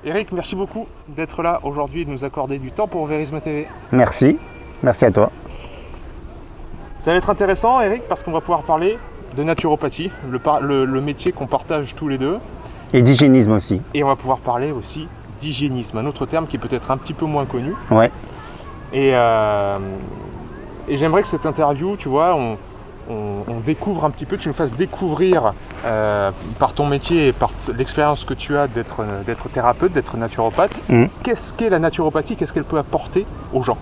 Eric, merci beaucoup d'être là aujourd'hui et de nous accorder du temps pour Verisme TV. Merci, merci à toi. Ça va être intéressant, Eric, parce qu'on va pouvoir parler de naturopathie, le métier qu'on partage tous les deux. Et d'hygiénisme aussi. Et on va pouvoir parler aussi d'hygiénisme, un autre terme qui est peut-être un petit peu moins connu. Ouais. Et j'aimerais que cette interview, tu vois, on découvre un petit peu, tu nous fasses découvrir par ton métier et par l'expérience que tu as d'être thérapeute, d'être naturopathe, qu'est-ce qu'est la naturopathie, qu'est-ce qu'elle peut apporter aux gens,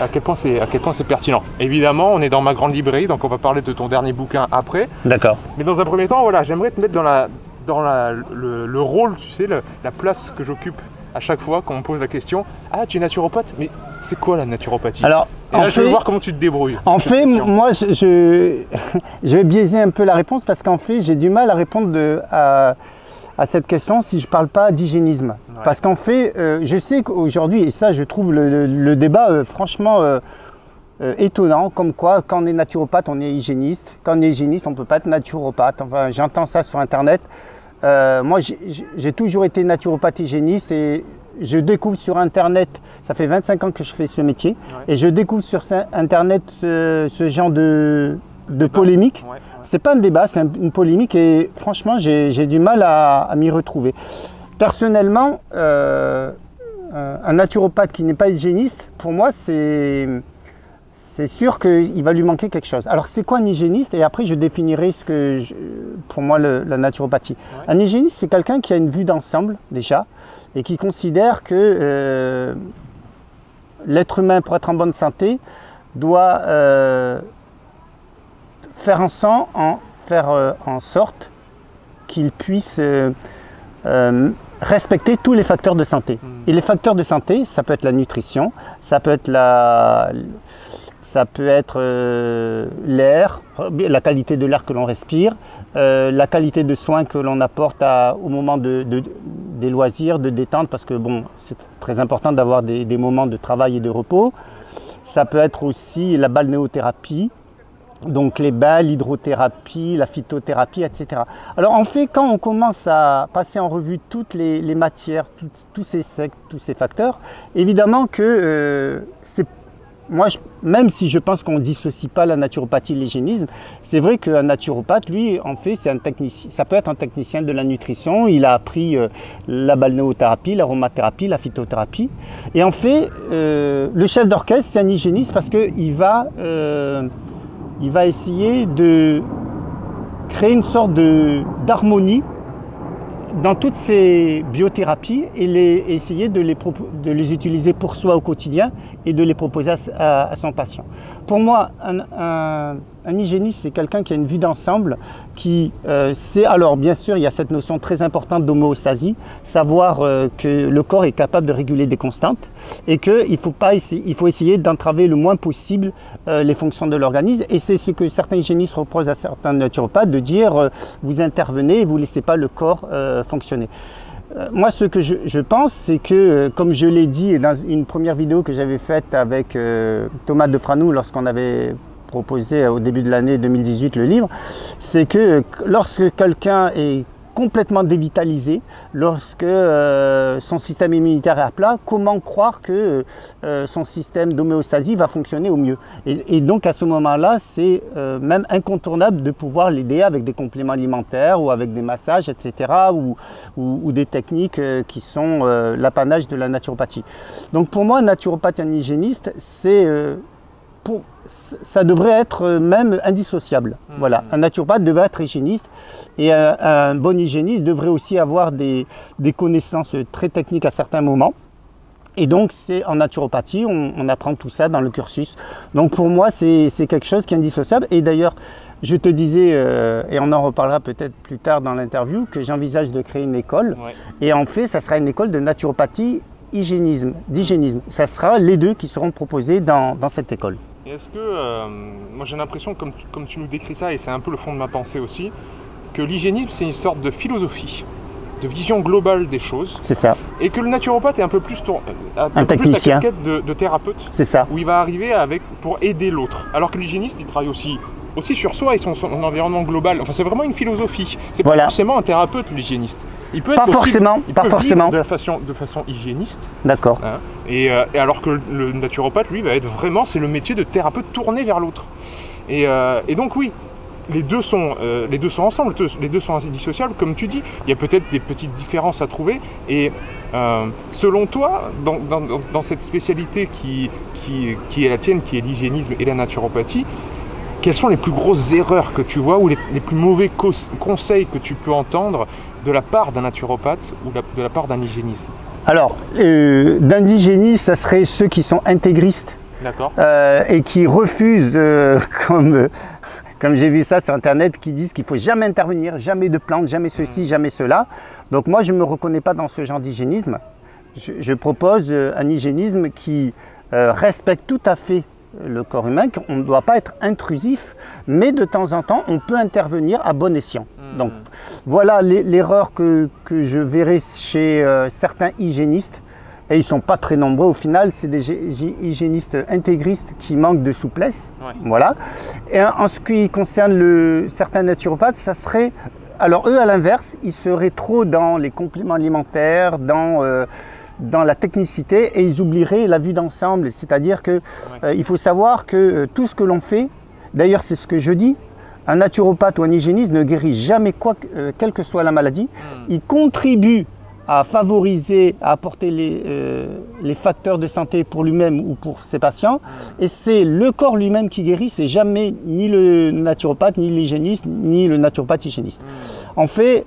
à quel point c'est pertinent. Évidemment, on est dans ma grande librairie, donc on va parler de ton dernier bouquin après. D'accord. Mais dans un premier temps, voilà, j'aimerais te mettre dans le rôle, tu sais, la place que j'occupe à chaque fois quand on me pose la question « Ah, tu es naturopathe, mais c'est quoi la naturopathie ?» Alors, et là, je veux voir comment tu te débrouilles. En fait, moi, je vais biaiser un peu la réponse parce qu'en fait, j'ai du mal à répondre à cette question si je ne parle pas d'hygiénisme. Ouais. Parce qu'en fait, je sais qu'aujourd'hui, et ça, je trouve le débat franchement étonnant, comme quoi, quand on est naturopathe, on est hygiéniste. Quand on est hygiéniste, on ne peut pas être naturopathe. Enfin, j'entends ça sur Internet. Moi, j'ai toujours été naturopathe hygiéniste et je découvre sur Internet, ça fait 25 ans que je fais ce métier, ouais. Et je découvre sur Internet ce genre de polémique. Ouais, ouais. C'est pas un débat, c'est une polémique et franchement, j'ai du mal à m'y retrouver. Personnellement, un naturopathe qui n'est pas hygiéniste, pour moi, c'est sûr qu'il va lui manquer quelque chose. Alors, c'est quoi un hygiéniste? Et après, je définirai pour moi la naturopathie. Ouais. Un hygiéniste, c'est quelqu'un qui a une vue d'ensemble, déjà, et qui considère que l'être humain, pour être en bonne santé, doit faire en sorte qu'il puisse respecter tous les facteurs de santé. Et les facteurs de santé, ça peut être la nutrition, ça peut être l'air, la qualité de l'air que l'on respire, la qualité de soins que l'on apporte au moment des loisirs, de détente, parce que bon, c'est très important d'avoir des moments de travail et de repos. Ça peut être aussi la balnéothérapie, donc les bains, l'hydrothérapie, la phytothérapie, etc. Alors en fait, quand on commence à passer en revue toutes les matières, tous ces facteurs, évidemment que moi, même si je pense qu'on ne dissocie pas la naturopathie et l'hygiénisme, c'est vrai qu'un naturopathe, lui, en fait, c'est un technicien, ça peut être un technicien de la nutrition. Il a appris la balnéothérapie, l'aromathérapie, la phytothérapie. Et en fait, le chef d'orchestre, c'est un hygiéniste parce qu'il va essayer de créer une sorte d'harmonie dans toutes ces biothérapies et essayer de les utiliser pour soi au quotidien et de les proposer à son patient. Pour moi, un hygiéniste, c'est quelqu'un qui a une vue d'ensemble, qui sait, alors bien sûr, il y a cette notion très importante d'homéostasie, savoir que le corps est capable de réguler des constantes et qu'il faut essayer d'entraver le moins possible les fonctions de l'organisme. Et c'est ce que certains hygiénistes reprochent à certains naturopathes, de dire vous intervenez et vous ne laissez pas le corps fonctionner. Moi, ce que je pense, c'est que, comme je l'ai dit dans une première vidéo que j'avais faite avec Thomas Defranou lorsqu'on avait proposé au début de l'année 2018 le livre, c'est que lorsque quelqu'un est complètement dévitalisé, lorsque son système immunitaire est à plat, comment croire que son système d'homéostasie va fonctionner au mieux? Et donc à ce moment-là, c'est même incontournable de pouvoir l'aider avec des compléments alimentaires ou avec des massages, etc. ou des techniques qui sont l'apanage de la naturopathie. Donc pour moi, un naturopathe et un hygiéniste, ça devrait être même indissociable. Voilà, un naturopathe devrait être hygiéniste et un bon hygiéniste devrait aussi avoir des connaissances très techniques à certains moments. Et donc, en naturopathie, on apprend tout ça dans le cursus. Donc pour moi, c'est quelque chose qui est indissociable. Et d'ailleurs, je te disais, et on en reparlera peut-être plus tard dans l'interview, que j'envisage de créer une école. Ouais. Et en fait, ça sera une école de naturopathie d'hygiénisme. Ça sera les deux qui seront proposés dans cette école. Est-ce que, moi j'ai l'impression, comme tu nous décris ça, et c'est un peu le fond de ma pensée aussi, que l'hygiénisme c'est une sorte de philosophie, de vision globale des choses. C'est ça. Et que le naturopathe est un peu plus un technicien, la casquette de thérapeute. C'est ça. Où il va arriver pour aider l'autre. Alors que l'hygiéniste, il travaille aussi sur soi et son environnement global. Enfin, c'est vraiment une philosophie. C'est pas forcément un thérapeute, l'hygiéniste. Il peut être pas forcément, il pas peut forcément. vivre de façon hygiéniste. D'accord. Hein, et alors que le naturopathe, lui, va être vraiment, c'est le métier de thérapeute tourné vers l'autre. Et donc oui, les deux sont ensemble, les deux sont indissociables, comme tu dis. Il y a peut-être des petites différences à trouver. Et selon toi, dans cette spécialité qui est la tienne, qui est l'hygiénisme et la naturopathie, quelles sont les plus grosses erreurs que tu vois ou les plus mauvais conseils que tu peux entendre de la part d'un naturopathe ou de la part d'un hygiéniste? Alors, d'un hygiéniste, ça serait ceux qui sont intégristes et qui refusent, comme j'ai vu ça sur Internet, qui disent qu'il ne faut jamais intervenir, jamais de plantes, jamais ceci, jamais cela. Donc moi, je ne me reconnais pas dans ce genre d'hygiénisme. Je propose un hygiénisme qui respecte tout à fait le corps humain, qu'on ne doit pas être intrusif, mais de temps en temps, on peut intervenir à bon escient. Donc voilà l'erreur que je verrai chez certains hygiénistes, et ils ne sont pas très nombreux au final, c'est des hygiénistes intégristes qui manquent de souplesse. Ouais. Voilà. Et en ce qui concerne certains naturopathes, ça serait, alors eux à l'inverse, ils seraient trop dans les compléments alimentaires, dans la technicité, et ils oublieraient la vue d'ensemble. C'est-à-dire que il faut savoir que tout ce que l'on fait, d'ailleurs c'est ce que je dis, un naturopathe ou un hygiéniste ne guérit jamais quelle que soit la maladie. Il contribue à favoriser, à apporter les facteurs de santé pour lui-même ou pour ses patients. Et c'est le corps lui-même qui guérit, c'est jamais ni le naturopathe, ni l'hygiéniste, ni le naturopathe hygiéniste. En fait,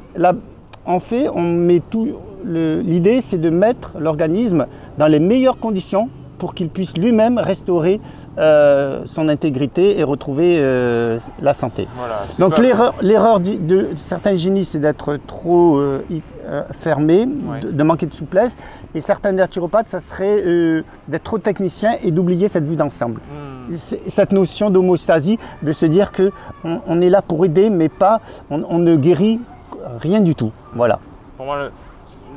on met tout. L'idée, c'est de mettre l'organisme dans les meilleures conditions pour qu'il puisse lui-même restaurer son intégrité et retrouver la santé. Voilà, donc l'erreur de certains hygiénistes, c'est d'être trop fermé, de manquer de souplesse. Et certains naturopathes, ça serait d'être trop technicien et d'oublier cette vue d'ensemble. Cette notion d'homéostasie, de se dire qu'on est là pour aider, mais pas, on ne guérit rien du tout. Voilà. Pour moi,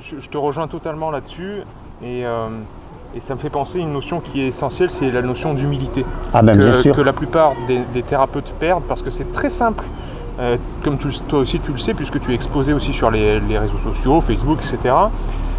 je te rejoins totalement là-dessus. Et ça me fait penser à une notion qui est essentielle, c'est la notion d'humilité. Ah ben, bien sûr. Que la plupart des thérapeutes perdent, parce que c'est très simple. Comme toi aussi tu le sais, puisque tu es exposé aussi sur les réseaux sociaux, Facebook, etc.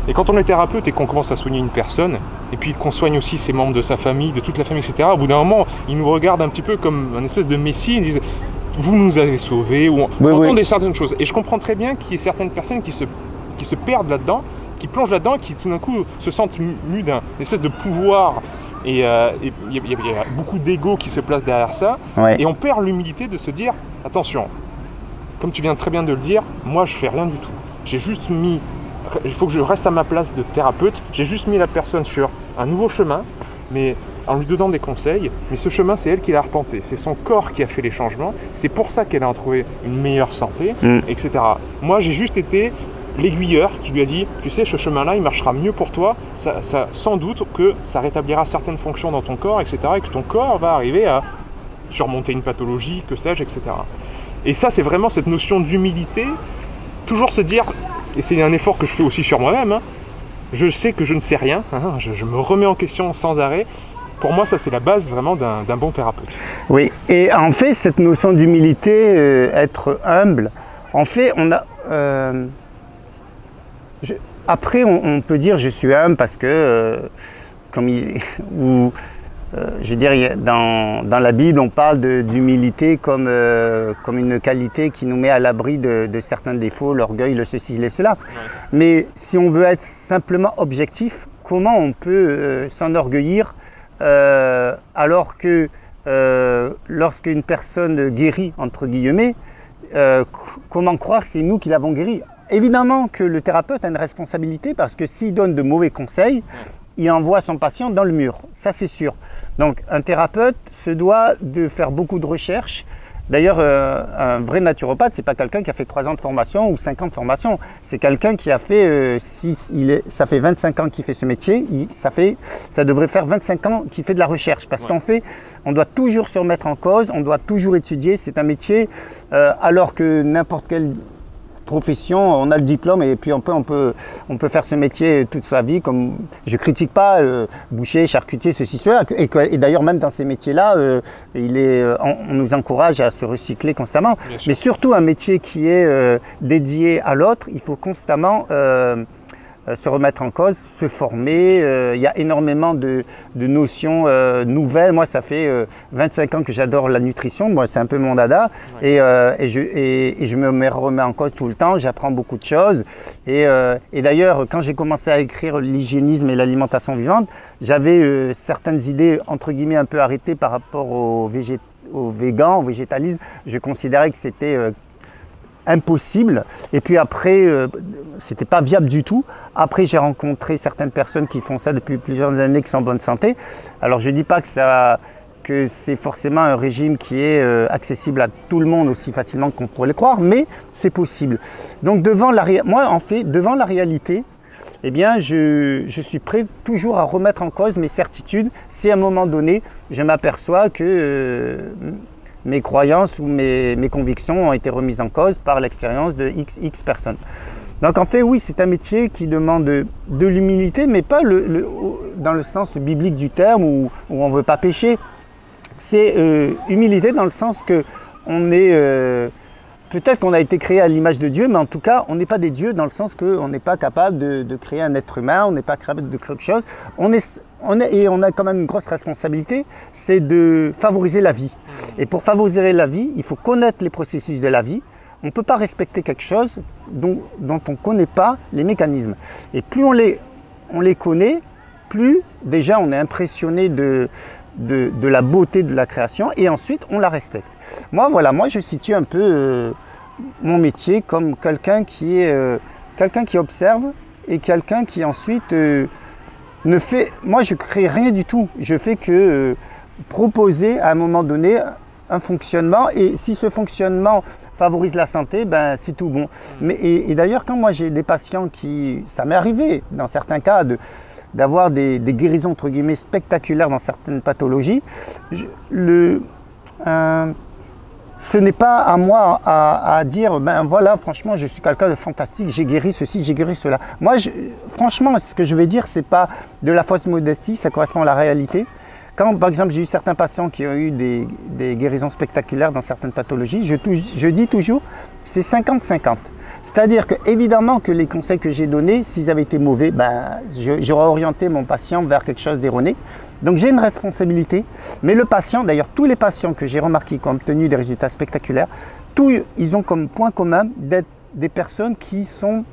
Et quand on est thérapeute et qu'on commence à soigner une personne, et puis qu'on soigne aussi ses membres de sa famille, de toute la famille, etc., au bout d'un moment, ils nous regardent un petit peu comme un espèce de messie, ils disent « vous nous avez sauvés », ou on entend certaines choses. Et je comprends très bien qu'il y ait certaines personnes qui se perdent là-dedans, qui plongent là-dedans et qui tout d'un coup se sentent mus d'un espèce de pouvoir. Et il y a beaucoup d'ego qui se place derrière ça. Et on perd l'humilité de se dire, attention, comme tu viens très bien de le dire, moi je fais rien du tout. J'ai juste mis, il faut que je reste à ma place de thérapeute, j'ai juste mis la personne sur un nouveau chemin, mais en lui donnant des conseils, mais ce chemin c'est elle qui l'a arpenté, c'est son corps qui a fait les changements, c'est pour ça qu'elle a trouvé une meilleure santé, etc. Moi j'ai juste été l'aiguilleur qui lui a dit, tu sais, ce chemin-là, il marchera mieux pour toi, sans doute que ça rétablira certaines fonctions dans ton corps, etc., et que ton corps va arriver à surmonter une pathologie, que sais-je, etc. Et ça, c'est vraiment cette notion d'humilité, toujours se dire, et c'est un effort que je fais aussi sur moi-même, hein, je sais que je ne sais rien, hein, je me remets en question sans arrêt. Pour moi, ça, c'est la base vraiment d'un bon thérapeute. Oui, et en fait, cette notion d'humilité, être humble, en fait, on a... Après, on peut dire je suis humble parce que, je veux dire, dans la Bible, on parle d'humilité comme une qualité qui nous met à l'abri de certains défauts, l'orgueil, le ceci, le cela. Mais si on veut être simplement objectif, comment on peut s'enorgueillir alors que lorsqu'une personne guérit, entre guillemets, comment croire que c'est nous qui l'avons guéri? Évidemment que le thérapeute a une responsabilité parce que s'il donne de mauvais conseils, il envoie son patient dans le mur, ça c'est sûr. Donc un thérapeute se doit de faire beaucoup de recherches. D'ailleurs, un vrai naturopathe, c'est pas quelqu'un qui a fait 3 ans de formation ou 5 ans de formation. C'est quelqu'un qui a fait, ça fait 25 ans qu'il fait ce métier, ça devrait faire 25 ans qu'il fait de la recherche. Parce qu'en fait, on doit toujours se remettre en cause, on doit toujours étudier. C'est un métier, alors que n'importe quel profession, on a le diplôme et puis on peut faire ce métier toute sa vie. Comme je critique pas boucher, charcutier, ceci, cela. Et d'ailleurs même dans ces métiers-là, on nous encourage à se recycler constamment. Mais surtout un métier qui est dédié à l'autre, il faut constamment se remettre en cause, se former. Il y a énormément de notions nouvelles. Moi, ça fait 25 ans que j'adore la nutrition. Moi, c'est un peu mon dada. Ouais. Et je me remets en cause tout le temps. J'apprends beaucoup de choses. Et d'ailleurs, quand j'ai commencé à écrire l'hygiénisme et l'alimentation vivante, j'avais certaines idées, entre guillemets, un peu arrêtées par rapport au végan, au végétalisme. Je considérais que c'était impossible. Et puis après, c'était pas viable du tout. Après, j'ai rencontré certaines personnes qui font ça depuis plusieurs années, qui sont en bonne santé. Alors, je dis pas que c'est forcément un régime qui est accessible à tout le monde aussi facilement qu'on pourrait le croire, mais c'est possible. Donc, devant la réalité, eh bien, je suis prêt toujours à remettre en cause mes certitudes si à un moment donné, je m'aperçois que mes croyances ou mes convictions ont été remises en cause par l'expérience de XX personnes. Donc en fait, oui, c'est un métier qui demande de l'humilité, mais pas dans le sens biblique du terme où on ne veut pas pécher. C'est humilité dans le sens que on est... peut-être qu'on a été créé à l'image de Dieu, mais en tout cas, on n'est pas des dieux dans le sens qu'on n'est pas capable de créer un être humain, on n'est pas capable de créer quelque chose. Et on a quand même une grosse responsabilité, c'est de favoriser la vie. Et pour favoriser la vie, il faut connaître les processus de la vie. On ne peut pas respecter quelque chose dont on ne connaît pas les mécanismes. Et plus on les connaît, plus déjà on est impressionné de la beauté de la création et ensuite on la respecte. Moi, je situe un peu mon métier comme quelqu'un qui observe et quelqu'un qui ensuite ne fait... Moi, je ne crée rien du tout. Je fais que proposer à un moment donné un fonctionnement et si ce fonctionnement favorise la santé, ben c'est tout bon. Et d'ailleurs, quand moi j'ai des patients ça m'est arrivé dans certains cas d'avoir des guérisons entre guillemets spectaculaires dans certaines pathologies, ce n'est pas à moi à dire, ben voilà, franchement, je suis quelqu'un de fantastique, j'ai guéri ceci, j'ai guéri cela. Moi, franchement, ce que je vais dire, c'est pas de la fausse modestie, ça correspond à la réalité. Quand, par exemple, j'ai eu certains patients qui ont eu des guérisons spectaculaires dans certaines pathologies, je dis toujours, c'est 50-50. C'est-à-dire que, évidemment, que les conseils que j'ai donnés, s'ils avaient été mauvais, ben, j'aurais orienté mon patient vers quelque chose d'erroné. Donc j'ai une responsabilité, mais le patient, d'ailleurs tous les patients que j'ai remarqués qui ont obtenu des résultats spectaculaires, ils ont comme point commun d'être des personnes qui sont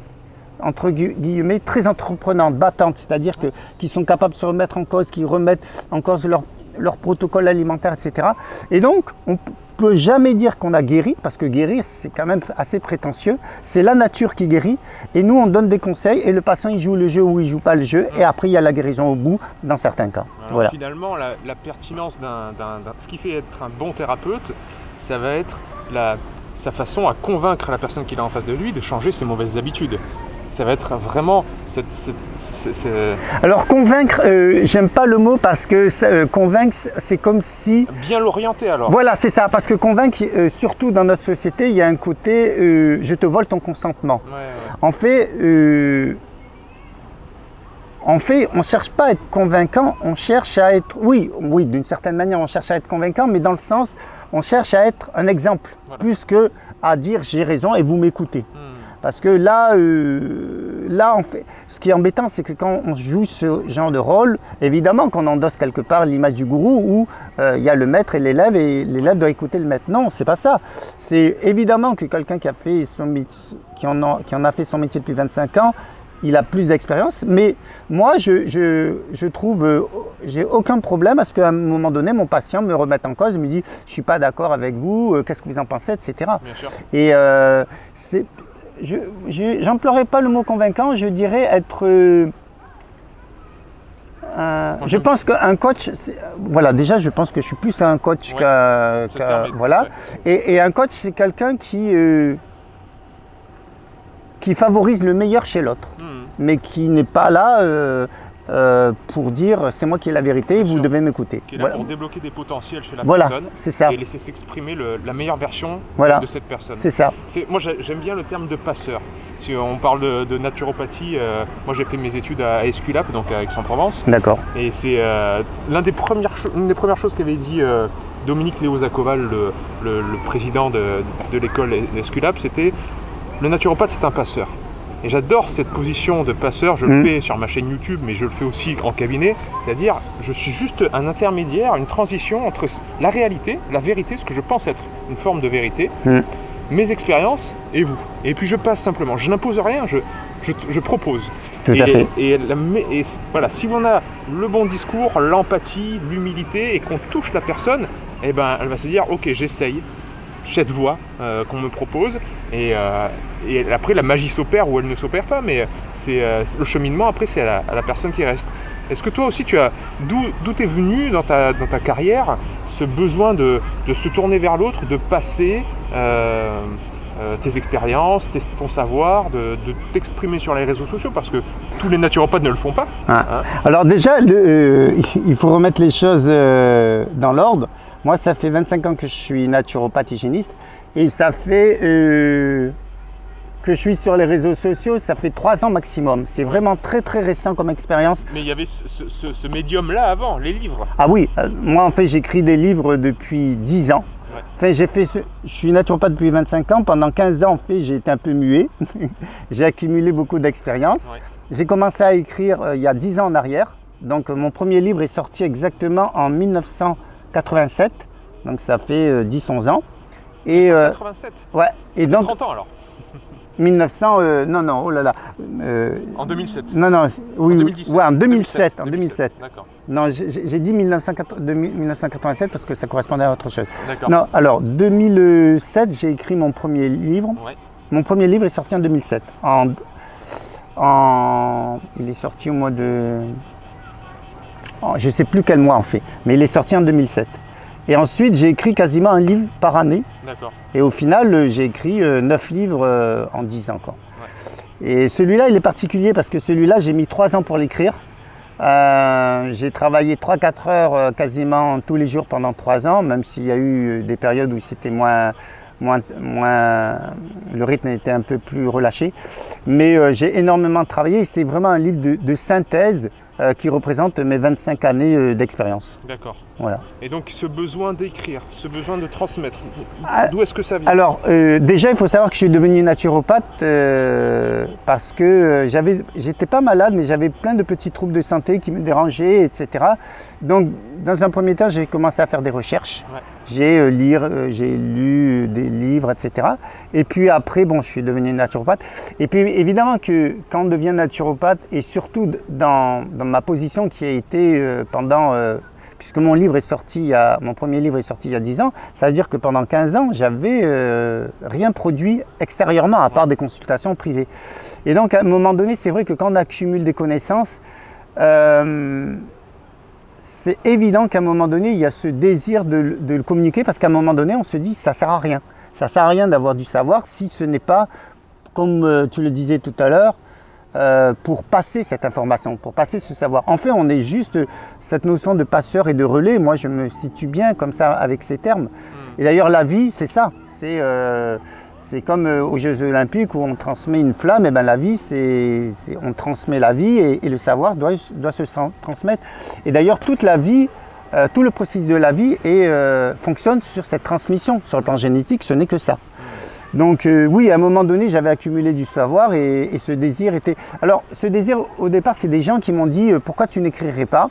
entre guillemets très entreprenantes, battantes, c'est-à-dire qui sont capables de se remettre en cause, qui remettent en cause leur protocole alimentaire, etc. Et donc on ne peut jamais dire qu'on a guéri, parce que guérir c'est quand même assez prétentieux, c'est la nature qui guérit, et nous on donne des conseils, et le patient il joue le jeu ou il ne joue pas le jeu, et après il y a la guérison au bout, dans certains cas. Alors, voilà. Finalement, la pertinence ce qui fait être un bon thérapeute, ça va être sa façon à convaincre la personne qu'il a en face de lui de changer ses mauvaises habitudes. Ça va être vraiment... Alors convaincre, j'aime pas le mot parce que convaincre, c'est comme si... Bien l'orienter alors. Voilà, c'est ça, parce que convaincre, surtout dans notre société, il y a un côté je te vole ton consentement. Ouais. En fait, on ne cherche pas à être convaincant, on cherche à être... Oui, d'une certaine manière, on cherche à être convaincant, mais dans le sens, on cherche à être un exemple, voilà. Plus que à dire j'ai raison et vous m'écoutez. Parce que là, en fait, ce qui est embêtant, c'est que quand on joue ce genre de rôle, évidemment qu'on endosse quelque part l'image du gourou où il y a le maître et l'élève doit écouter le maître. Non, c'est pas ça. C'est évidemment que quelqu'un qui en a fait son métier depuis 25 ans, il a plus d'expérience. Mais moi, je trouve, j'ai aucun problème à ce qu'à un moment donné, mon patient me remette en cause, me dit, je suis pas d'accord avec vous, qu'est-ce que vous en pensez, etc. Bien sûr. Et j'emploierais pas le mot convaincant, je dirais être... je pense qu'un coach, voilà, déjà je pense que je suis plus un coach voilà. Ouais. Et un coach, c'est quelqu'un qui favorise le meilleur chez l'autre, mais qui n'est pas là pour dire c'est moi qui ai la vérité, vous devez m'écouter. Qui est là pour débloquer des potentiels chez la personne c'est ça. Et laisser s'exprimer la meilleure version de cette personne. C'est ça. Moi j'aime bien le terme de passeur. Si on parle de naturopathie, moi j'ai fait mes études à Esculape, donc à Aix-en-Provence. D'accord. Et c'est une des premières choses qu'avait dit Dominique Léozakoval, le président de l'école d'Esculape, c'était le naturopathe c'est un passeur. Et j'adore cette position de passeur, je le fais sur ma chaîne YouTube, mais je le fais aussi en cabinet, c'est-à-dire je suis juste un intermédiaire, une transition entre la réalité, la vérité, ce que je pense être une forme de vérité, mes expériences et vous. Et puis je passe simplement, je n'impose rien, je propose. Tout à fait. Et voilà, si on a le bon discours, l'empathie, l'humilité et qu'on touche la personne, eh ben, elle va se dire ok, j'essaye cette voie qu'on me propose et après la magie s'opère ou elle ne s'opère pas, mais c'est le cheminement après c'est à la personne qui reste. Est-ce que toi aussi tu as d'où t'es venu dans ta carrière ce besoin de se tourner vers l'autre, de passer tes expériences, ton savoir, de t'exprimer sur les réseaux sociaux, parce que tous les naturopathes ne le font pas. Alors déjà, il faut remettre les choses dans l'ordre. Moi, ça fait 25 ans que je suis naturopathe hygiéniste et ça fait que je suis sur les réseaux sociaux, ça fait 3 ans maximum. C'est vraiment très très récent comme expérience. Mais il y avait ce médium-là avant, les livres. Ah oui, moi en fait j'écris des livres depuis 10 ans. Enfin, je suis naturopathe depuis 25 ans. Pendant 15 ans, en fait, j'ai été un peu muet. J'ai accumulé beaucoup d'expérience. J'ai commencé à écrire il y a 10 ans en arrière. Donc mon premier livre est sorti exactement en 1987. Donc ça fait 10-11 ans. Et, 1987 ouais. Et donc 30 ans alors 1900, non, oh là là. En 2007 Non, oui, en 2017. Ouais, en 2007. En 2007. D'accord. Non, j'ai dit 1987 parce que ça correspondait à autre chose. D'accord. Non, alors 2007, j'ai écrit mon premier livre. Ouais. Mon premier livre est sorti en 2007. Il est sorti au mois de... je ne sais plus quel mois en fait, mais il est sorti en 2007. Et ensuite, j'ai écrit quasiment un livre par année. D'accord. Et au final, j'ai écrit 9 livres en 10 ans. Quoi. Ouais. Et celui-là, il est particulier parce que celui-là, j'ai mis 3 ans pour l'écrire. J'ai travaillé 3-4 heures quasiment tous les jours pendant 3 ans, même s'il y a eu des périodes où c'était moins, le rythme était un peu plus relâché. Mais j'ai énormément travaillé et c'est vraiment un livre de synthèse qui représente mes 25 années d'expérience. D'accord. Voilà. Et donc ce besoin d'écrire, ce besoin de transmettre, d'où est-ce que ça vient? Alors déjà il faut savoir que je suis devenu naturopathe parce que j'étais pas malade mais j'avais plein de petits troubles de santé qui me dérangeaient, etc. Donc dans un premier temps j'ai commencé à faire des recherches. Ouais. J'ai lu des livres, etc. Et puis après, bon, je suis devenu naturopathe. Et puis évidemment que quand on devient naturopathe, et surtout dans ma position qui a été puisque mon premier livre est sorti il y a 10 ans, ça veut dire que pendant 15 ans, j'avais rien produit extérieurement, à part des consultations privées. Et donc à un moment donné, c'est vrai que quand on accumule des connaissances, c'est évident qu'à un moment donné, il y a ce désir de le communiquer parce qu'à un moment donné, on se dit ça ne sert à rien. Ça ne sert à rien d'avoir du savoir si ce n'est pas, comme tu le disais tout à l'heure, pour passer cette information, pour passer ce savoir. En fait, on est juste cette notion de passeur et de relais. Moi, je me situe bien comme ça avec ces termes. Et d'ailleurs, la vie, c'est ça. C'est comme aux Jeux Olympiques où on transmet une flamme, et bien la vie, on transmet la vie et le savoir doit se transmettre. Et d'ailleurs, toute la vie, tout le processus de la vie fonctionne sur cette transmission. Sur le plan génétique, ce n'est que ça. Donc oui, à un moment donné, j'avais accumulé du savoir et ce désir était... Alors, ce désir, au départ, c'est des gens qui m'ont dit « Pourquoi tu n'écrirais pas ?»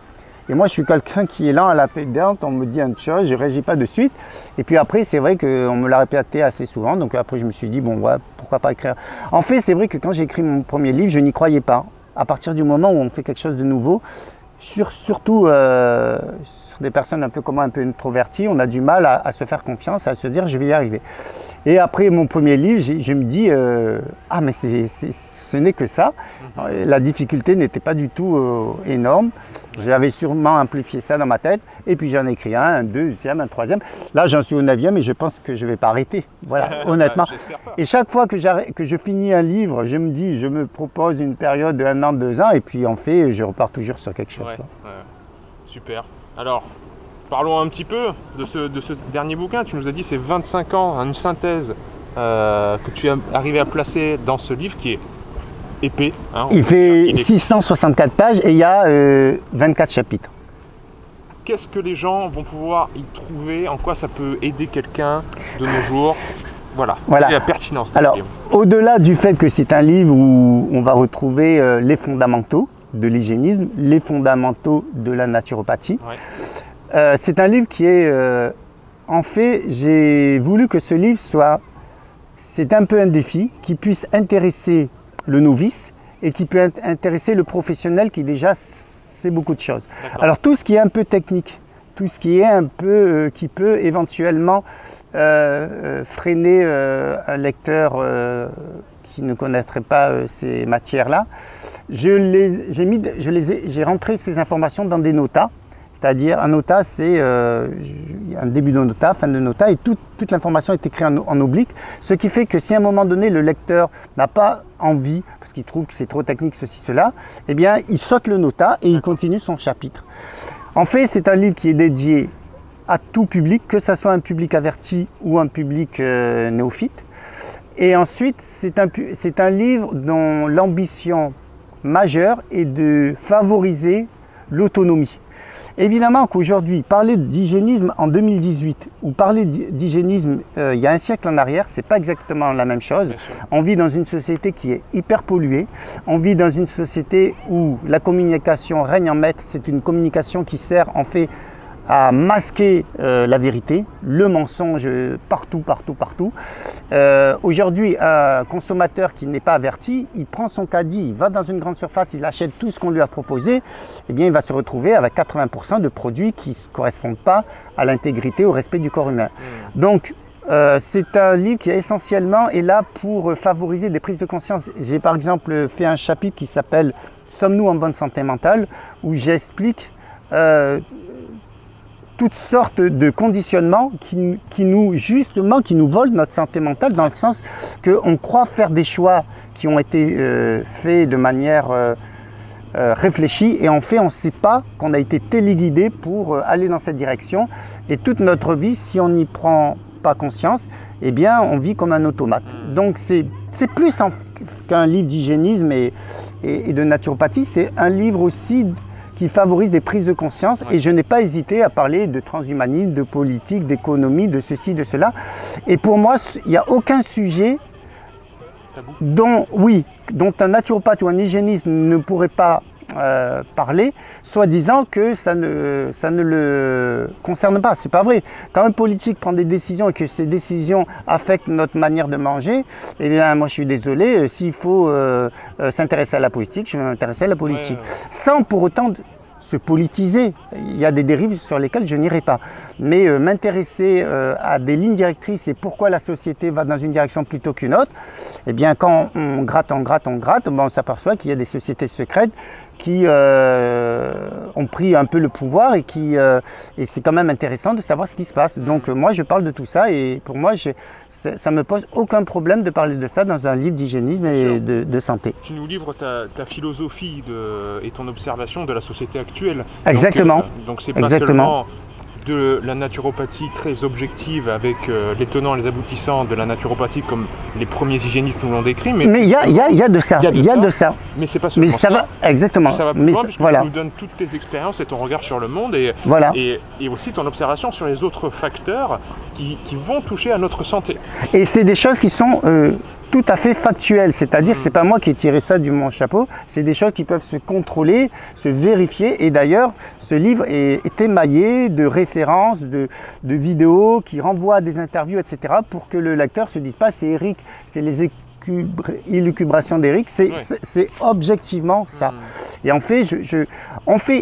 Et moi, je suis quelqu'un qui est lent à la pédante, on me dit une chose, je ne réagis pas de suite. Et puis après, c'est vrai qu'on me l'a répété assez souvent, donc après je me suis dit, bon, ouais, pourquoi pas écrire. En fait, c'est vrai que quand j'ai écrit mon premier livre, je n'y croyais pas. À partir du moment où on fait quelque chose de nouveau, surtout sur des personnes un peu comme moi, un peu introverties, on a du mal à se faire confiance, à se dire, je vais y arriver. Et après mon premier livre, je me dis, ah mais ce n'est que ça. La difficulté n'était pas du tout énorme. J'avais sûrement amplifié ça dans ma tête. Et puis j'en ai écrit un deuxième, un troisième. Là, j'en suis au 9e et je pense que je ne vais pas arrêter. Voilà, honnêtement. Et chaque fois que je finis un livre, je me dis, je me propose une période de 1 an, 2 ans. Et puis en fait, je repars toujours sur quelque chose. Super. Alors, parlons un petit peu de ce dernier bouquin. Tu nous as dit c'est 25 ans, une synthèse que tu as arrivé à placer dans ce livre qui est épais. Hein, il fait 664 pages et il y a 24 chapitres. Qu'est-ce que les gens vont pouvoir y trouver? En quoi ça peut aider quelqu'un de nos jours? Voilà. Quelle est la pertinence de Alors, au-delà du fait que c'est un livre où on va retrouver les fondamentaux de l'hygiénisme, les fondamentaux de la naturopathie, c'est un livre qui est... en fait, j'ai voulu que ce livre soit... C'est un peu un défi qui puisse intéresser le novice et qui peut intéresser le professionnel qui déjà sait beaucoup de choses. Alors tout ce qui est un peu technique, tout ce qui est un peu... qui peut éventuellement freiner un lecteur qui ne connaîtrait pas ces matières-là, j'ai rentré ces informations dans des notas. C'est-à-dire un nota, c'est un début de nota, fin de nota, et toute l'information est écrite en oblique, ce qui fait que si à un moment donné le lecteur n'a pas envie, parce qu'il trouve que c'est trop technique, ceci, cela, eh bien il saute le nota et il continue son chapitre. En fait, c'est un livre qui est dédié à tout public, que ce soit un public averti ou un public néophyte. Et ensuite, c'est un livre dont l'ambition majeure est de favoriser l'autonomie. Évidemment qu'aujourd'hui, parler d'hygiénisme en 2018 ou parler d'hygiénisme il y a un siècle en arrière, c'est pas exactement la même chose. On vit dans une société qui est hyper polluée. On vit dans une société où la communication règne en maître. C'est une communication qui sert en fait à masquer la vérité, le mensonge partout. Aujourd'hui, un consommateur qui n'est pas averti, il prend son caddie, il va dans une grande surface, il achète tout ce qu'on lui a proposé, eh bien il va se retrouver avec 80% de produits qui ne correspondent pas à l'intégrité, au respect du corps humain. Donc, c'est un livre qui essentiellement est là pour favoriser des prises de conscience. J'ai par exemple fait un chapitre qui s'appelle « Sommes-nous en bonne santé mentale ?» où j'explique toutes sortes de conditionnements qui nous volent notre santé mentale, dans le sens qu'on croit faire des choix qui ont été faits de manière réfléchie, et en fait on ne sait pas qu'on a été téléguidé pour aller dans cette direction, et toute notre vie, si on n'y prend pas conscience, eh bien on vit comme un automate. Donc c'est plus qu'un livre d'hygiénisme et de naturopathie, c'est un livre aussi qui favorise des prises de conscience, et je n'ai pas hésité à parler de transhumanisme, de politique, d'économie, de ceci, de cela. Et pour moi, il n'y a aucun sujet dont un naturopathe ou un hygiéniste ne pourrait pas parler, soi-disant que ça ne le concerne pas. C'est pas vrai. Quand un politique prend des décisions et que ces décisions affectent notre manière de manger, eh bien moi je suis désolé, s'il faut s'intéresser à la politique, je vais m'intéresser à la politique. Sans pour autant se politiser. Il y a des dérives sur lesquelles je n'irai pas. Mais m'intéresser à des lignes directrices et pourquoi la société va dans une direction plutôt qu'une autre, eh bien quand on gratte, on s'aperçoit qu'il y a des sociétés secrètes qui ont pris un peu le pouvoir, et c'est quand même intéressant de savoir ce qui se passe. Donc moi je parle de tout ça, et pour moi ça ne me pose aucun problème de parler de ça dans un livre d'hygiénisme et de santé. Tu nous livres ta philosophie et ton observation de la société actuelle. Exactement. Donc c'est pas seulement de la naturopathie très objective avec les tenants et les aboutissants de la naturopathie comme les premiers hygiénistes nous l'ont décrit. Mais il y a de ça. Il y a de ça. Mais c'est pas seulement ça. Exactement. Ça va plus loin, puisque tu nous donnes toutes tes expériences et ton regard sur le monde, et aussi ton observation sur les autres facteurs qui vont toucher à notre santé. Et c'est des choses qui sont tout à fait factuelles, c'est-à-dire que c'est pas moi qui ai tiré ça du mon chapeau, c'est des choses qui peuvent se contrôler, se vérifier, et d'ailleurs ce livre est émaillé de références, de vidéos qui renvoient à des interviews, etc., pour que le lecteur se dise pas c'est Eric, c'est les élucubrations d'Eric, c'est objectivement ça. Et en fait,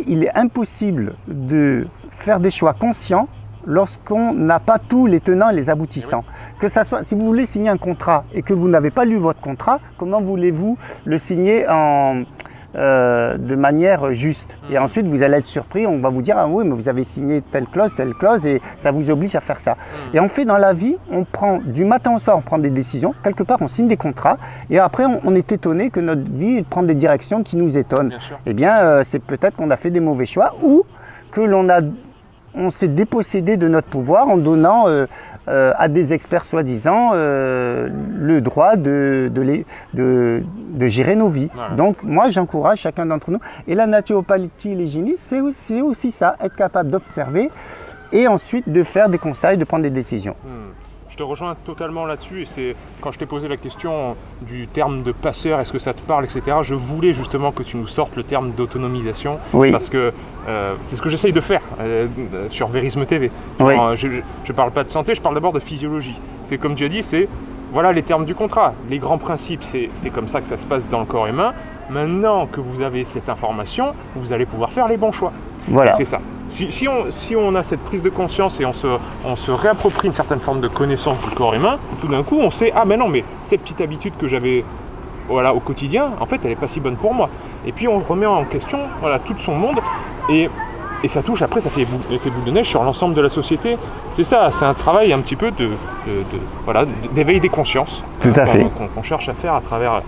il est impossible de faire des choix conscients lorsqu'on n'a pas tous les tenants et les aboutissants. que ça soit, si vous voulez signer un contrat et que vous n'avez pas lu votre contrat, comment voulez-vous le signer de manière juste? Et ensuite, vous allez être surpris, on va vous dire, ah oui, mais vous avez signé telle clause, et ça vous oblige à faire ça. Et on fait dans la vie, on prend du matin au soir, on prend des décisions, quelque part, on signe des contrats, et après, on est étonné que notre vie prend des directions qui nous étonnent. Eh bien, c'est peut-être qu'on a fait des mauvais choix, ou que on s'est dépossédé de notre pouvoir en donnant à des experts soi-disant le droit de gérer nos vies. Voilà. Donc moi j'encourage chacun d'entre nous. Et la naturopathie, l'hygiénisme, c'est aussi ça, être capable d'observer et ensuite de faire des constats et de prendre des décisions. Je te rejoins totalement là-dessus, et c'est quand je t'ai posé la question du terme de passeur, est-ce que ça te parle, etc. Je voulais justement que tu nous sortes le terme d'autonomisation, parce que c'est ce que j'essaye de faire sur Verisme TV. Oui. Je ne parle pas de santé, je parle d'abord de physiologie. C'est comme tu as dit, c'est voilà les termes du contrat, les grands principes, c'est comme ça que ça se passe dans le corps humain. Maintenant que vous avez cette information, vous allez pouvoir faire les bons choix. Voilà. C'est ça. Si on a cette prise de conscience et on se réapproprie une certaine forme de connaissance du corps humain, tout d'un coup on sait, ah ben non, mais cette petite habitude que j'avais au quotidien, en fait elle n'est pas si bonne pour moi. Et puis on remet en question tout son monde, et ça touche, après ça fait effet boule de neige sur l'ensemble de la société. C'est ça, c'est un travail un petit peu d'éveil des consciences. Tout à fait. Qu'on cherche à faire à travers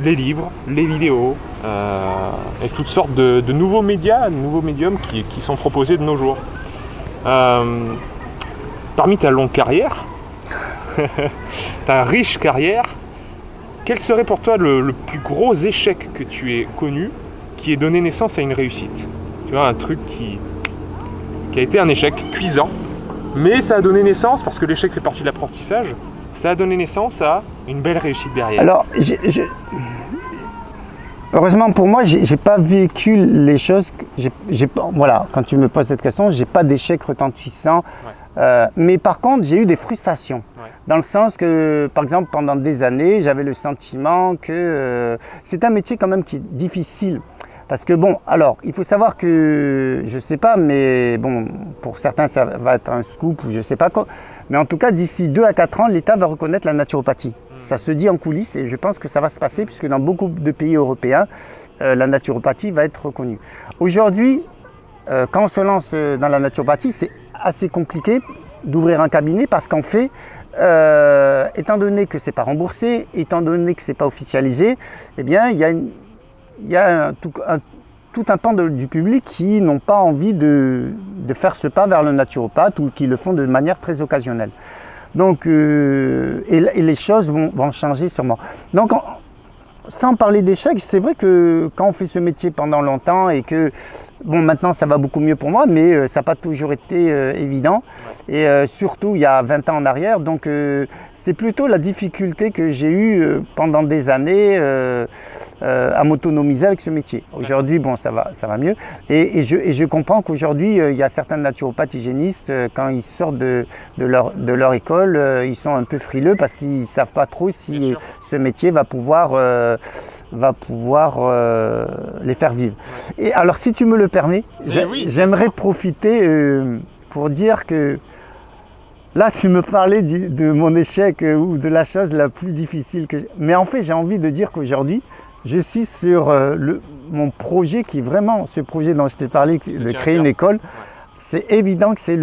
les livres, les vidéos, et toutes sortes de nouveaux médias, de nouveaux médiums qui sont proposés de nos jours. Parmi ta longue carrière, ta riche carrière, quel serait pour toi le plus gros échec que tu aies connu qui ait donné naissance à une réussite? Tu vois, un truc qui a été un échec cuisant, mais ça a donné naissance, parce que l'échec fait partie de l'apprentissage, ça a donné naissance à une belle réussite derrière. Alors, heureusement pour moi, j'ai pas vécu les choses. Voilà, quand tu me poses cette question, j'ai pas d'échec retentissant. Mais par contre, j'ai eu des frustrations. Dans le sens que, par exemple, pendant des années, j'avais le sentiment que c'est un métier quand même qui est difficile. Parce que bon, alors, il faut savoir que, je sais pas, mais bon, pour certains, ça va être un scoop ou je sais pas quoi. Mais en tout cas, d'ici 2 à 4 ans, l'État va reconnaître la naturopathie. Ça se dit en coulisses et je pense que ça va se passer puisque dans beaucoup de pays européens, la naturopathie va être reconnue. Aujourd'hui, quand on se lance dans la naturopathie, c'est assez compliqué d'ouvrir un cabinet parce qu'en fait, étant donné que c'est pas remboursé, étant donné que c'est pas officialisé, eh bien, il y a tout un pan du public qui n'ont pas envie de faire ce pas vers le naturopathe ou qui le font de manière très occasionnelle. Donc, et les choses vont changer sûrement. Donc, sans parler d'échecs, c'est vrai que quand on fait ce métier pendant longtemps et que, bon, maintenant ça va beaucoup mieux pour moi, mais ça n'a pas toujours été évident. Et surtout il y a 20 ans en arrière, donc c'est plutôt la difficulté que j'ai eue pendant des années à m'autonomiser avec ce métier. Aujourd'hui, bon, ça va mieux. Et je comprends qu'aujourd'hui, il y a certains naturopathes hygiénistes, quand ils sortent de leur école, ils sont un peu frileux parce qu'ils ne savent pas trop si ce métier va pouvoir les faire vivre. Et alors, si tu me le permets, j'aimerais profiter pour dire que là, tu me parlais de mon échec ou de la chose la plus difficile que j'ai. Mais en fait, j'ai envie de dire qu'aujourd'hui, je suis sur mon projet qui est vraiment, ce projet dont je t'ai parlé, de créer une école. C'est évident que c'est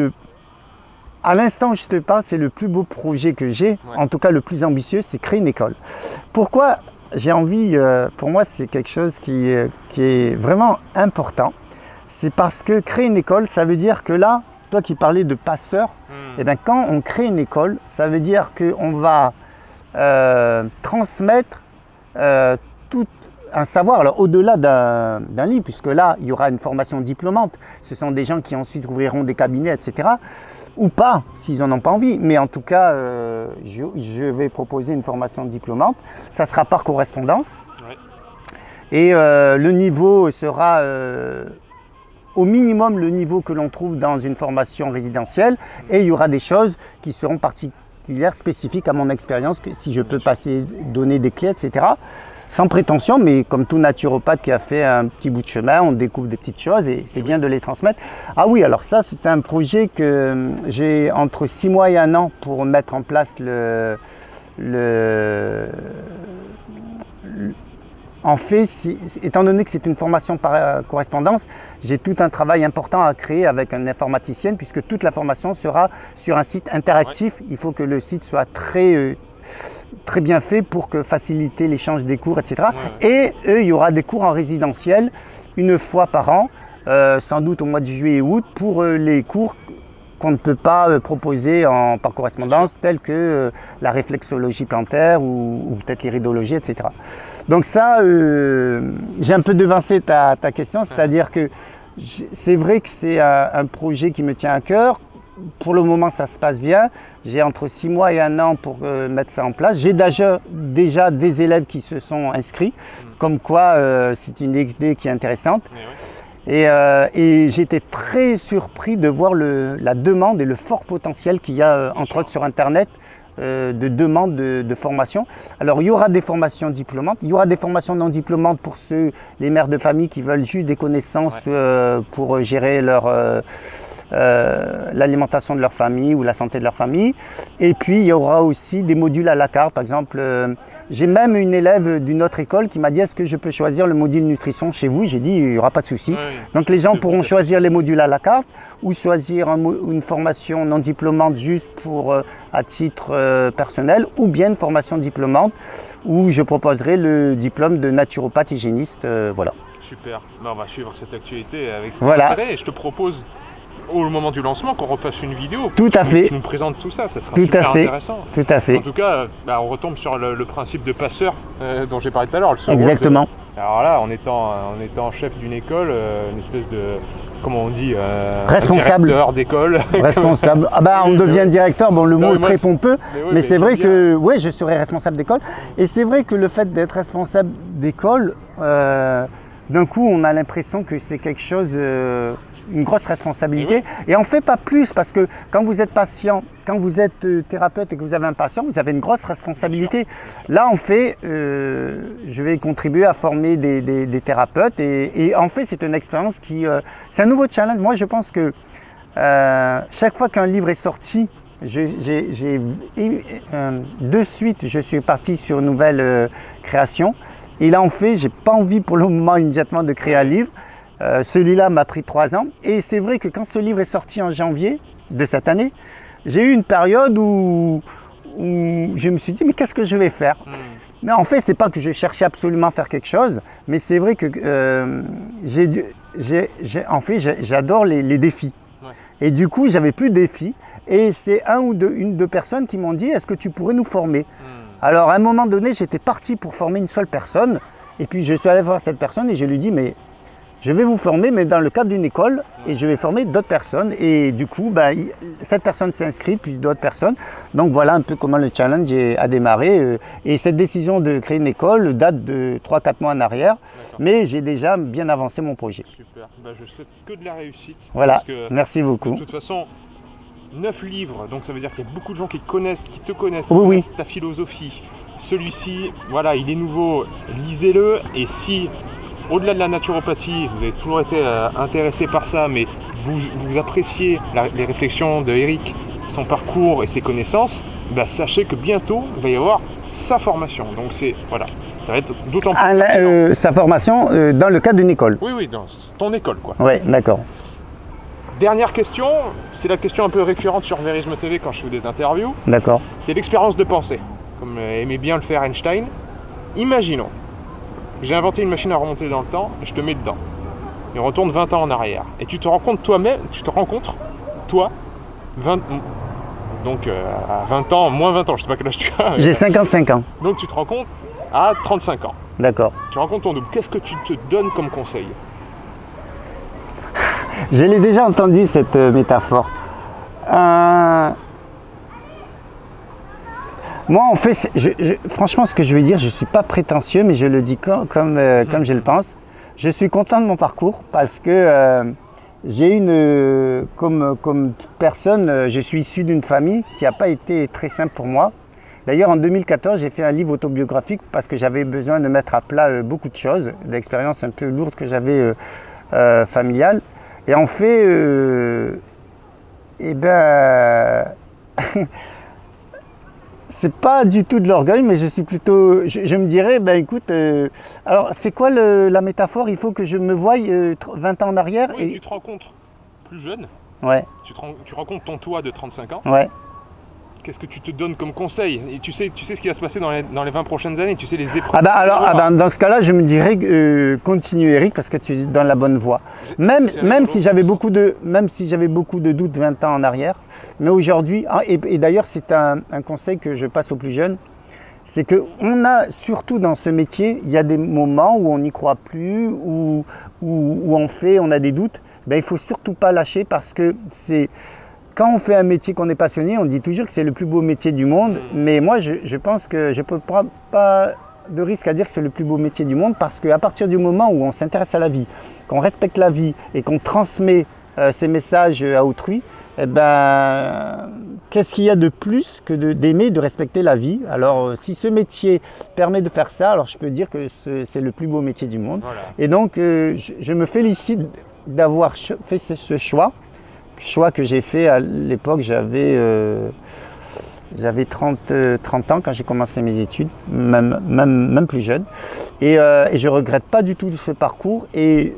à l'instant où je te parle, c'est le plus beau projet que j'ai, en tout cas le plus ambitieux, c'est créer une école. Pourquoi j'ai envie, pour moi c'est quelque chose qui est vraiment important, c'est parce que créer une école, ça veut dire que là, toi qui parlais de passeur, et bien quand on crée une école, ça veut dire qu'on va transmettre tout un savoir, alors au-delà d'un livre, puisque là, il y aura une formation diplômante. Ce sont des gens qui ensuite ouvriront des cabinets, etc. Ou pas, s'ils n'en ont pas envie. Mais en tout cas, je vais proposer une formation diplômante. Ça sera par correspondance. Et le niveau sera au minimum le niveau que l'on trouve dans une formation résidentielle. Et il y aura des choses qui seront particulières, spécifiques à mon expérience, si je peux passer, donner des clés, etc. sans prétention, mais comme tout naturopathe qui a fait un petit bout de chemin, on découvre des petites choses et c'est bien de les transmettre. Ah oui, alors ça, c'est un projet que j'ai entre 6 mois et 1 an pour mettre en place en fait, étant donné que c'est une formation par correspondance, j'ai tout un travail important à créer avec une informaticienne puisque toute la formation sera sur un site interactif. Ouais. Il faut que le site soit très bien fait pour faciliter l'échange des cours, etc. Ouais. Et il y aura des cours en résidentiel une fois par an, sans doute au mois de juillet et août, pour les cours qu'on ne peut pas proposer par correspondance, tels que la réflexologie plantaire ou peut-être l'iridologie, etc. Donc ça, j'ai un peu devancé ta question, c'est-à-dire que c'est vrai que c'est un projet qui me tient à cœur. Pour le moment, ça se passe bien. J'ai entre 6 mois et 1 an pour mettre ça en place. J'ai déjà des élèves qui se sont inscrits, comme quoi c'est une idée qui est intéressante. Et j'ai été très surpris de voir la demande et le fort potentiel qu'il y a, entre autres sur Internet, de demande de formation. Alors il y aura des formations diplômantes, il y aura des formations non diplômantes pour les mères de famille qui veulent juste des connaissances pour gérer l'alimentation de leur famille ou la santé de leur famille. Et puis il y aura aussi des modules à la carte. Par exemple, j'ai même une élève d'une autre école qui m'a dit: est-ce que je peux choisir le module nutrition chez vous? J'ai dit: il n'y aura pas de souci. Donc les gens pourront choisir les modules à la carte ou choisir une formation non diplômante juste à titre personnel, ou bien une formation diplômante où je proposerai le diplôme de naturopathe hygiéniste. Voilà. Super. Ben, on va suivre cette actualité avec intérêt et je te propose au moment du lancement qu'on refasse une vidéo. Tout à fait. Tu nous présentes tout ça, ça sera super intéressant. Tout à fait. En tout cas, on retombe sur le principe de passeur dont j'ai parlé tout à l'heure. Exactement. Alors là, en étant chef d'une école, une espèce de, comment on dit, responsable directeur d'école. Responsable. Ah bah on devient directeur, bon le mot est très pompeux, mais c'est vrai que oui, je serai responsable d'école. Et c'est vrai que le fait d'être responsable d'école, d'un coup on a l'impression que c'est quelque chose, une grosse responsabilité. Et on ne fait pas plus parce que quand vous êtes patient, quand vous êtes thérapeute et que vous avez un patient, vous avez une grosse responsabilité. Là on fait, je vais contribuer à former des thérapeutes et en fait c'est une expérience qui, c'est un nouveau challenge. Moi je pense que chaque fois qu'un livre est sorti, de suite je suis parti sur une nouvelle création. Et là en fait j'ai pas envie pour le moment immédiatement de créer un livre. Celui-là m'a pris 3 ans et c'est vrai que quand ce livre est sorti en janvier de cette année, j'ai eu une période où je me suis dit mais qu'est-ce que je vais faire? Mais en fait c'est pas que je cherchais absolument à faire quelque chose, mais c'est vrai que j'adore les défis. Et du coup j'avais plus de défis et c'est une ou deux personnes qui m'ont dit: est-ce que tu pourrais nous former? Alors à un moment donné j'étais parti pour former une seule personne et puis je suis allé voir cette personne et je lui dis: mais je vais vous former, mais dans le cadre d'une école, et je vais former d'autres personnes. Et du coup, cette personne s'est inscrite, puis d'autres personnes. Donc voilà un peu comment le challenge a démarré. Et cette décision de créer une école date de 3-4 mois en arrière. Mais j'ai déjà bien avancé mon projet. Super. Je souhaite que de la réussite. Voilà, merci beaucoup. De toute façon, 9 livres, donc ça veut dire qu'il y a beaucoup de gens qui te connaissent, oui. Ta philosophie. Celui-ci, voilà, il est nouveau, lisez-le. Et si, au-delà de la naturopathie, vous avez toujours été intéressé par ça, mais vous appréciez les réflexions de Eric, son parcours et ses connaissances, sachez que bientôt, il va y avoir sa formation. Donc voilà, ça va être d'autant plus... sa formation dans le cadre d'une école. Oui, dans ton école, quoi. Oui, d'accord. Dernière question, c'est la question un peu récurrente sur Vérisme TV quand je fais des interviews. D'accord. C'est l'expérience de pensée, comme aimait bien le faire Einstein. Imaginons, j'ai inventé une machine à remonter dans le temps, et je te mets dedans. Et on retourne 20 ans en arrière. Et tu te rencontres toi-même, toi, 20, donc à 20 ans, moins 20 ans, je sais pas quel âge tu as. J'ai 55 ans. Donc tu te rends compte à 35 ans. D'accord. Tu rencontres ton double. Qu'est-ce que tu te donnes comme conseil? Je l'ai déjà entendu cette métaphore. Moi, en fait, franchement, ce que je veux dire, je ne suis pas prétentieux, mais je le dis comme je le pense. Je suis content de mon parcours parce que j'ai comme personne, je suis issu d'une famille qui n'a pas été très simple pour moi. D'ailleurs, en 2014, j'ai fait un livre autobiographique parce que j'avais besoin de mettre à plat beaucoup de choses, d'expériences un peu lourdes que j'avais familiales. Et en fait, eh ben, c'est pas du tout de l'orgueil, mais je suis plutôt, je me dirais, ben écoute, alors c'est quoi la métaphore? Il faut que je me voie 20 ans en arrière. Oui, et tu te rends compte plus jeune. Ouais. Tu rencontres ton toi de 35 ans. Ouais. Qu'est-ce que tu te donnes comme conseil? Et tu sais ce qui va se passer dans les 20 prochaines années, tu sais les épreuves. Dans ce cas-là, je me dirais continue Eric parce que tu es dans la bonne voie. Même si j'avais beaucoup de doutes 20 ans en arrière, mais aujourd'hui, et d'ailleurs c'est un conseil que je passe aux plus jeunes, c'est qu'on a surtout dans ce métier, il y a des moments où on n'y croit plus, où on a des doutes, ben, il ne faut surtout pas lâcher parce que c'est... Quand on fait un métier qu'on est passionné, on dit toujours que c'est le plus beau métier du monde. Mais moi, je pense que je ne peux pas de risque à dire que c'est le plus beau métier du monde parce qu'à partir du moment où on s'intéresse à la vie, qu'on respecte la vie et qu'on transmet ces messages à autrui, eh ben, qu'est-ce qu'il y a de plus que d'aimer, de respecter la vie? Alors, si ce métier permet de faire ça, alors je peux dire que c'est le plus beau métier du monde. Voilà. Et donc, je me félicite d'avoir fait ce choix que j'ai fait à l'époque. J'avais 30 ans quand j'ai commencé mes études, même plus jeune. Et je ne regrette pas du tout ce parcours. Et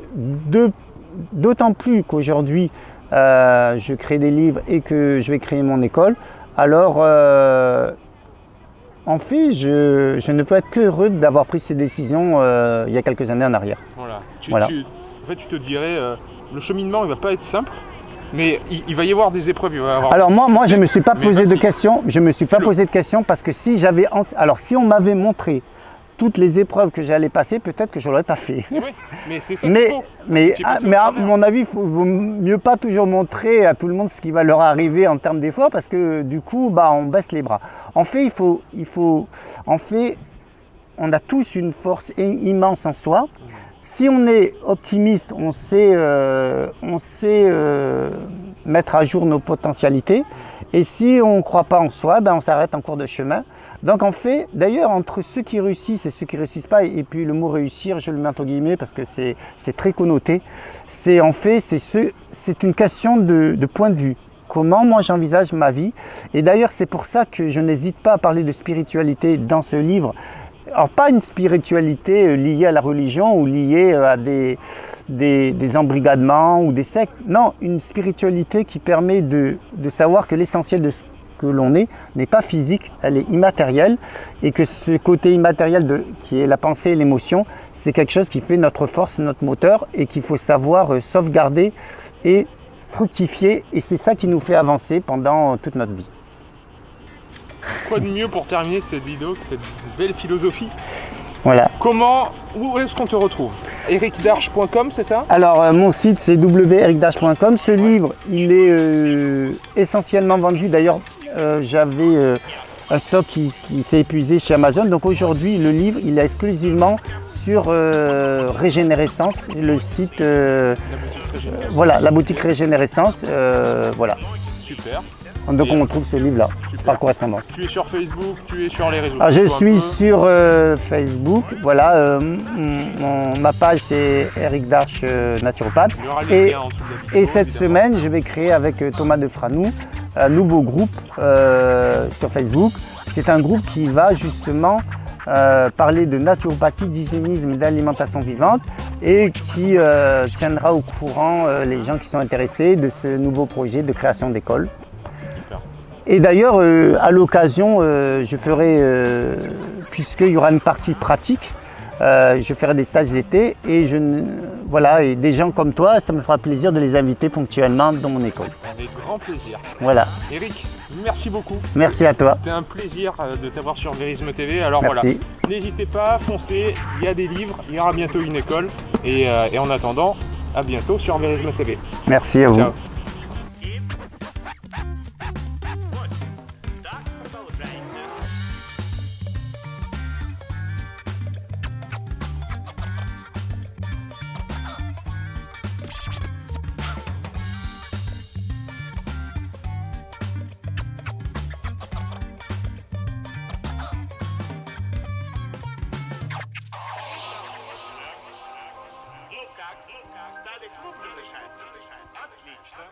d'autant plus qu'aujourd'hui, je crée des livres et que je vais créer mon école. Alors, en fait, je ne peux être que heureux d'avoir pris ces décisions il y a quelques années en arrière. Voilà. En fait, tu te dirais, le cheminement, il ne va pas être simple. Mais il va y avoir des épreuves. Alors moi je ne me suis pas posé de questions. Je me suis pas posé de questions parce que si on m'avait montré toutes les épreuves que j'allais passer, peut-être que je l'aurais pas fait. Oui, mais c'est ça. Mais à mon avis, il vaut mieux pas toujours montrer à tout le monde ce qui va leur arriver en termes d'efforts parce que du coup, on baisse les bras. En fait, on a tous une force immense en soi. Si on est optimiste, on sait mettre à jour nos potentialités. Et si on ne croit pas en soi, on s'arrête en cours de chemin. Donc en fait, d'ailleurs, entre ceux qui réussissent et ceux qui ne réussissent pas, et puis le mot réussir, je le mets entre guillemets parce que c'est très connoté, c'est une question de point de vue. Comment moi j'envisage ma vie. Et d'ailleurs, c'est pour ça que je n'hésite pas à parler de spiritualité dans ce livre. Alors pas une spiritualité liée à la religion ou liée à des embrigadements ou des sectes. Non, une spiritualité qui permet de savoir que l'essentiel de ce que l'on est n'est pas physique, elle est immatérielle et que ce côté immatériel qui est la pensée et l'émotion, c'est quelque chose qui fait notre force, notre moteur et qu'il faut savoir sauvegarder et fructifier et c'est ça qui nous fait avancer pendant toute notre vie. Quoi de mieux pour terminer cette vidéo que cette belle philosophie? Voilà. Où est-ce qu'on te retrouve? ericdarche.com, c'est ça? Alors mon site c'est www.ericdarche.com. Ce livre il est essentiellement vendu. D'ailleurs j'avais un stock qui s'est épuisé chez Amazon. Donc aujourd'hui le livre il est exclusivement sur Régénérescence, le site voilà, la boutique Régénérescence. Voilà. Super. Donc on trouve ce livre-là, par correspondance. Tu es sur Facebook, tu es sur les réseaux sociaux? Je suis sur Facebook, voilà, ma page c'est Eric Darche naturopathe. Et cette semaine, je vais créer avec Thomas Defranou un nouveau groupe sur Facebook. C'est un groupe qui va justement parler de naturopathie, d'hygiénisme et d'alimentation vivante et qui tiendra au courant les gens qui sont intéressés de ce nouveau projet de création d'école. Et d'ailleurs, à l'occasion, je ferai, puisqu'il y aura une partie pratique, je ferai des stages d'été et voilà, et des gens comme toi, ça me fera plaisir de les inviter ponctuellement dans mon école. Avec grand plaisir. Voilà. Eric, merci beaucoup. Merci à toi. C'était un plaisir de t'avoir sur Vérisme TV. Alors merci. Voilà, n'hésitez pas, foncez, il y a des livres, il y aura bientôt une école. Et en attendant, à bientôt sur Vérisme TV. Merci à vous. Ciao. как? Стали крупно дышать? Отлично.